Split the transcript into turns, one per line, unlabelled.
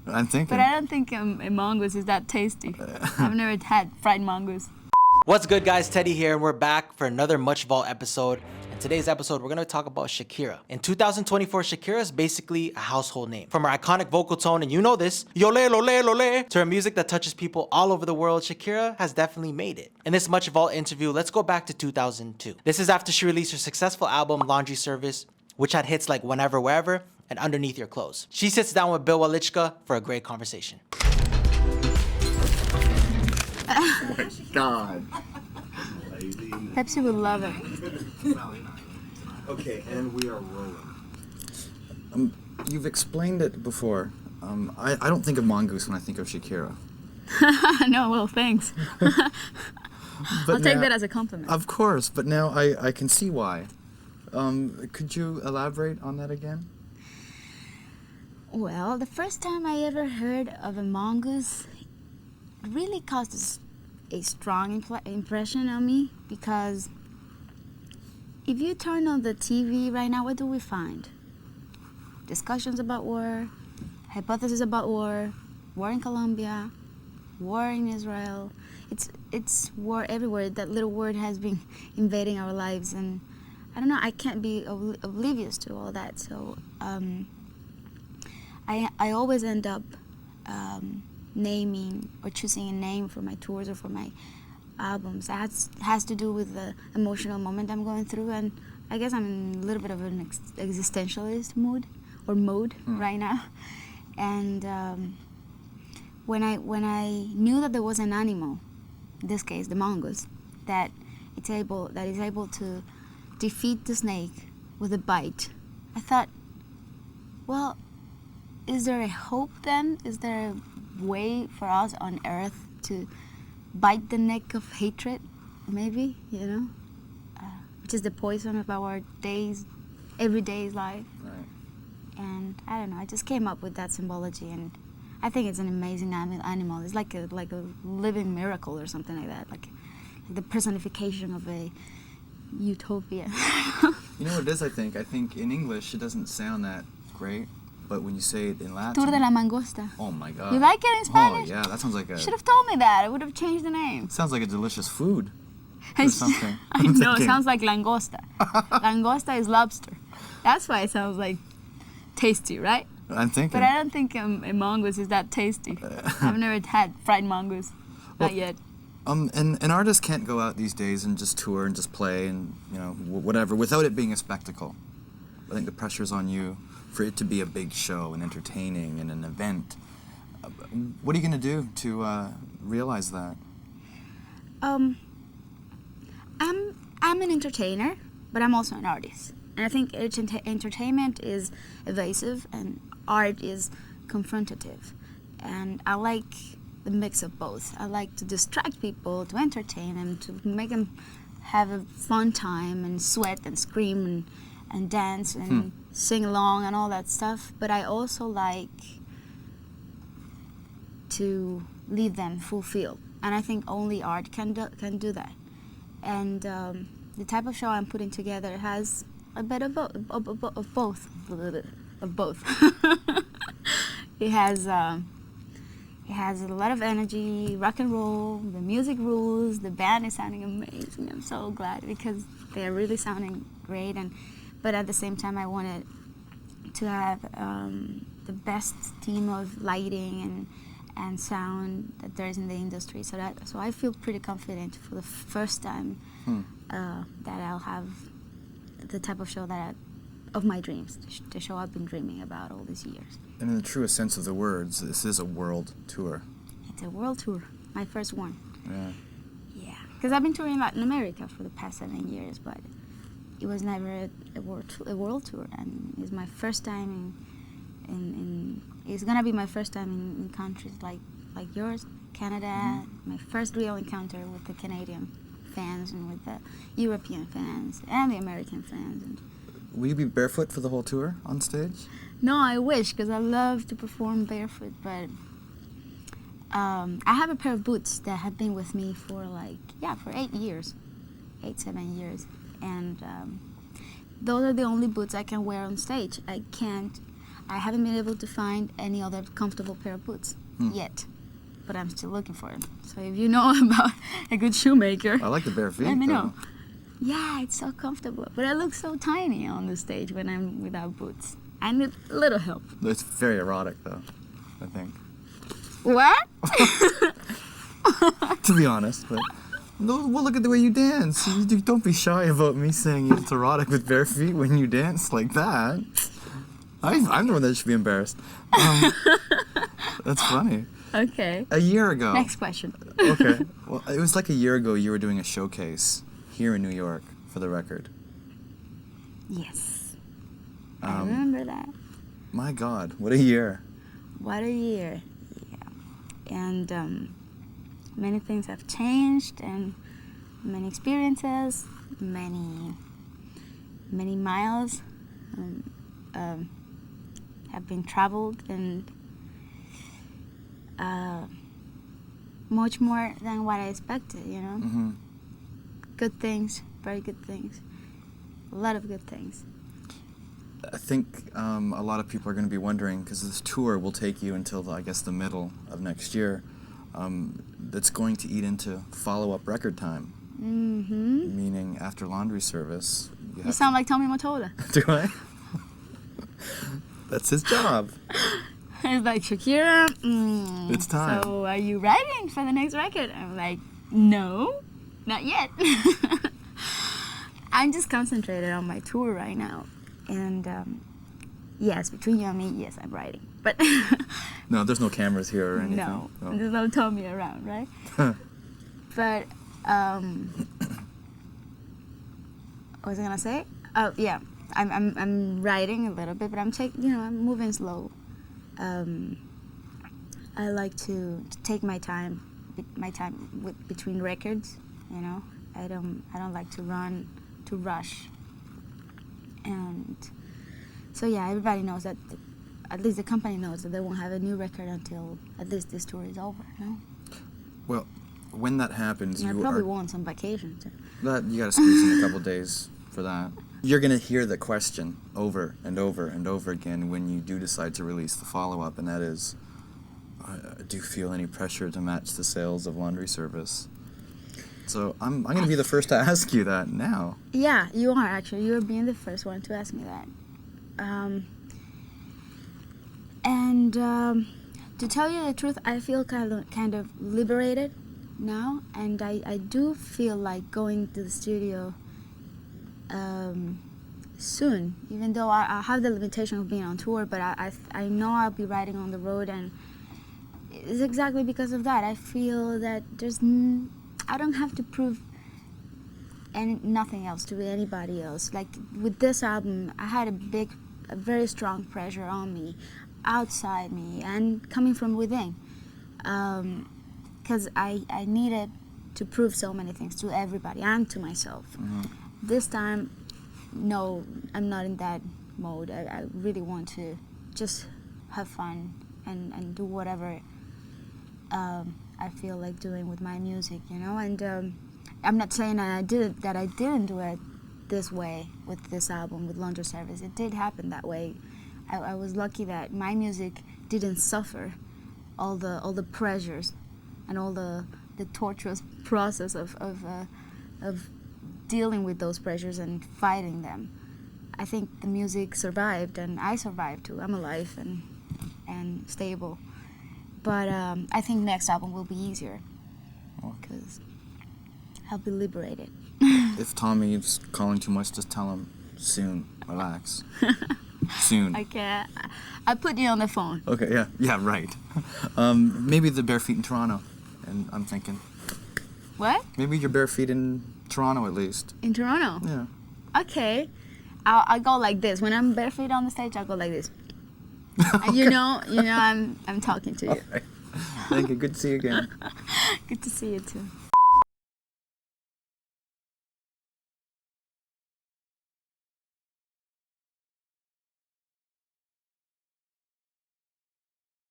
I'm thinking.
But I don't think a mongoose is that tasty. I've never had fried mongoose.
What's good, guys? Teddy here, and we're back for another MuchVault episode. In today's episode, we're gonna talk about Shakira. In 2024, Shakira is basically a household name. From her iconic vocal tone, and you know this, yole lole lole, to her music that touches people all over the world, Shakira has definitely made it. In this MuchVault interview, let's go back to 2002. This is after she released her successful album, Laundry Service, which had hits like Whenever, Wherever, and Underneath Your Clothes. She sits down with Welychka for a great conversation.
Oh my God.
Pepsi would love it.
Okay, and we are rolling. You've explained it before. I don't think of mongoose when I think of Shakira.
No, well, thanks. I'll take that as a compliment.
Of course, but now I can see why. Could you elaborate on that again?
Well, the first time I ever heard of a mongoose really caused a strong impression on me, because if you turn on the TV right now, what do we find? Discussions about war, hypotheses about war, war in Colombia, war in Israel. It's war everywhere. That little word has been invading our lives, and I don't know, I can't be oblivious to all that. So I always end up naming or choosing a name for my tours or for my albums. That has to do with the emotional moment I'm going through, and I guess I'm in a little bit of an existentialist mode right now. And when I knew that there was an animal, in this case the mongoose, that is able to defeat the snake with a bite, I thought, well, is there a hope then? Is there a way for us on Earth to bite the neck of hatred, maybe, which is the poison of our everyday life.
Right.
And I don't know, I just came up with that symbology, and I think it's an amazing animal. It's like a living miracle or something like that, like the personification of a utopia.
You know what it is, I think in English it doesn't sound that great, but when you say it in Latin...
Tour de la Mangosta.
Oh my God.
You like it in Spanish?
Oh yeah, that sounds like a...
You should have told me that. I would have changed the name.
Sounds like a delicious food or something.
I know, it sounds like langosta. Langosta is lobster. That's why it sounds like tasty, right?
I'm thinking.
But I don't think a mongoose is that tasty. I've never had fried mongoose. Not yet.
And an artist can't go out these days and just tour and just play and, whatever, without it being a spectacle. I think the pressure's on you for it to be a big show and entertaining and an event. What are you going to do to realize that?
I'm an entertainer, but I'm also an artist. And I think entertainment is evasive and art is confrontative. And I like the mix of both. I like to distract people, to entertain them, to make them have a fun time and sweat and scream and dance and sing along and all that stuff. But I also like to leave them fulfilled. And I think only art can do that. And the type of show I'm putting together has a bit of both. It has a lot of energy, rock and roll, the music rules, the band is sounding amazing. I'm so glad because they're really sounding great, but at the same time I wanted to have the best team of lighting and sound that there is in the industry. So I feel pretty confident for the first time that I'll have the type of show of my dreams, the show I've been dreaming about all these years.
And in the truest sense of the words, this is a world tour.
It's a world tour, my first one.
Yeah.
Yeah, because I've been touring Latin America for the past 7 years, but it was never a world tour, and it's my first time it's gonna be my first time in countries like yours, Canada. My first real encounter with the Canadian fans and with the European fans and the American fans. And
will you be barefoot for the whole tour on stage?
no, I wish, because I love to perform barefoot, but I have a pair of boots that have been with me for 8 years, 7 years, and those are the only boots I can wear on stage. I haven't been able to find any other comfortable pair of boots yet, but I'm still looking for it. So if you know about a good shoemaker,
I like the bare feet.
let me
though.
know. Yeah, it's so comfortable, but I look so tiny on the stage when I'm without boots. I need a little help.
It's very erotic, though, I think.
What?
To be honest, but no, well, look at the way you dance. Don't be shy about me saying it's erotic with bare feet when you dance like that. I'm the one that should be embarrassed. That's funny.
Okay.
A year ago.
Next question.
Okay. Well, it was like a year ago you were doing a showcase here in New York for the record.
Yes. I remember that.
My God, what a year.
What a year. Yeah. And many things have changed, and many experiences, many miles have been traveled, and much more than what I expected, you know?
Mm-hmm.
Good things, very good things, a lot of good things.
I think a lot of people are going to be wondering, because this tour will take you until, I guess, the middle of next year. That's going to eat into follow-up record time.
Mm-hmm.
Meaning, after laundry service,
You sound like Tommy Mottola.
Do I? That's his job.
It's like, Shakira,
It's time.
So are you writing for the next record? I'm like, no, not yet. I'm just concentrated on my tour right now. And yes, between you and me, yes, I'm writing. But
No, there's no cameras here or anything.
no, there's no Tommy around, right? But what was I gonna say? Oh yeah, I'm writing a little bit, but I'm moving slow. I like to take my time between records. You know, I don't like to rush. And so yeah, everybody knows that. At least the company knows that they won't have a new record until at least this tour is over. No.
Well, when that happens,
And I
you
probably
are.
want some vacation too.
You got to squeeze in a couple days for that. You're going to hear the question over and over and over again when you do decide to release the follow-up, and that is, do you feel any pressure to match the sales of laundry service? So I'm going to be the first to ask you that now.
Yeah, you are actually. You're being the first one to ask me that. To tell you the truth, I feel kind of liberated now, and I do feel like going to the studio soon, even though I have the limitation of being on tour, but I know I'll be riding on the road, and it's exactly because of that. I feel that I don't have to prove nothing else to anybody else. Like with this album, I had a very strong pressure on me, outside me, and coming from within, because I needed to prove so many things to everybody and to myself.
Mm-hmm.
This time, no, I'm not in that mode. I really want to just have fun and do whatever I feel like doing with my music, you know. And I'm not saying that I didn't do it this way with this album, with Laundry Service. It did happen that way. I was lucky that my music didn't suffer all the pressures and all the torturous process of dealing with those pressures and fighting them. I think the music survived, and I survived too. I'm alive and stable. But I think next album will be easier because I'll be liberated.
If Tommy is calling too much, just tell him soon. Relax. Soon.
Okay, I put you on the phone.
Okay, yeah, right. Maybe the bare feet in Toronto, and I'm thinking.
What?
Maybe your bare feet in Toronto at least.
In Toronto?
Yeah.
Okay. I'll go like this. When I'm barefoot on the stage, I'll go like this. Okay. And you know, I'm talking to you.
All right. Thank you. Good to see you again.
Good to see you too.